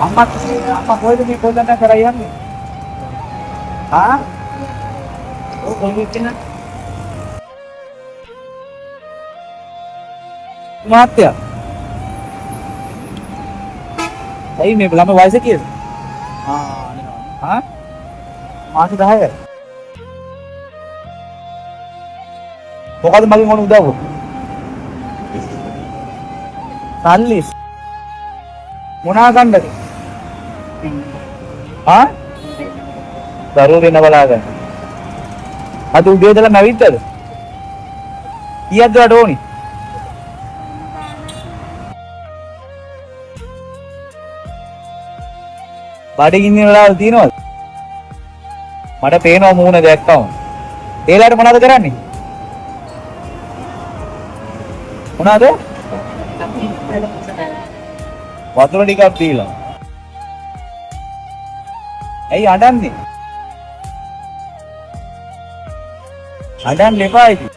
Apa kowe ini bola na karayan ni? Ha? Oh, kowe kena. Mati ya? Ay, may lama wise kiya. Ha? Masih dah ya? Pokoknya magi ngomong daw. Salis. Muna ganda. Ha? Daru din na wala ka. At ubi dala nawittad. Iyaddu adoni. බඩගින්න වෙලාවල් තියෙනවද? මට පේනවා මූණ දැක්කම. ඒලාට මොනවද කරන්නේ? මොනවද? වතුර ටිකක් පීලා. ඇයි අඬන්නේ? අඬන්න එපා ඉතින්.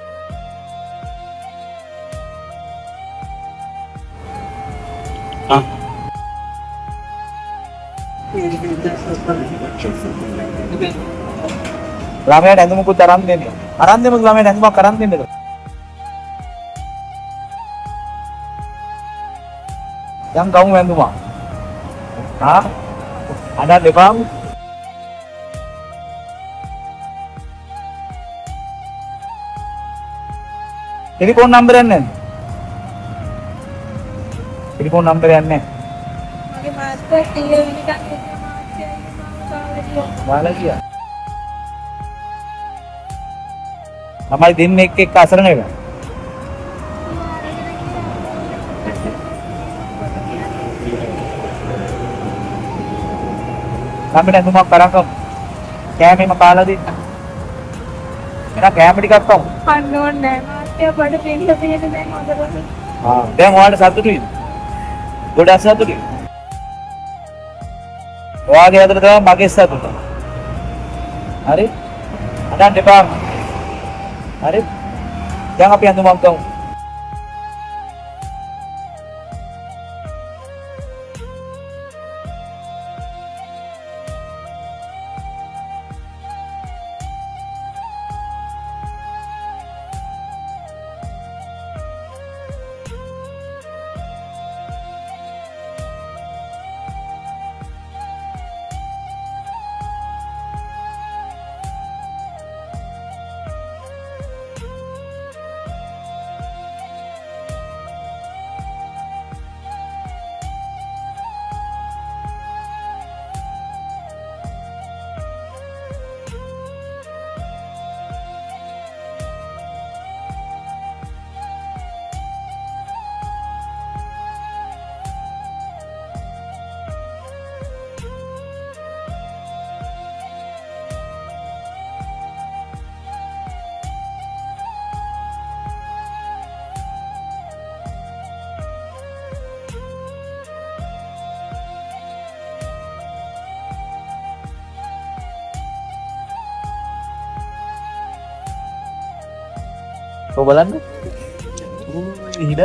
ළමයාට ඇඳුමකුත් අරන් දෙන්න. අරන් දෙමුද ළමයාට ඇඳුමක් අරන් දෙන්නද? යම් ගමු ඇඳුමක්. හා? අඬන්න එපා. ටෙලිෆෝන් නම්බරයක් නැද්ද? ටෙලිෆෝන් නම්බරයක් නැහැ. මගේ මාස්ටර් ටීවී එකක් වාලා ගියා. ළමයි දෙන්නෙක් එක්ක අසරණ වෙලා. ළමයට ඇඳුමක් අරන්කම්. කෑමෙම කාලා දෙන්න. එනවා කෑම ටිකක් කමු. කන්න ඕනේ නැහැ. මාත්‍ය බඩ පින්න තියෙන දැන් හොදට. දැන් ඔයාලට සතුටුයිද? ගොඩක් සතුටුයි. ඔයාගේ අතට තමයි මගේ සතුට. හරි? අඬන්න එපා. හරි? දැන් අපි ඇඳුමක් ගමු. Kau බලන්න. හිඩ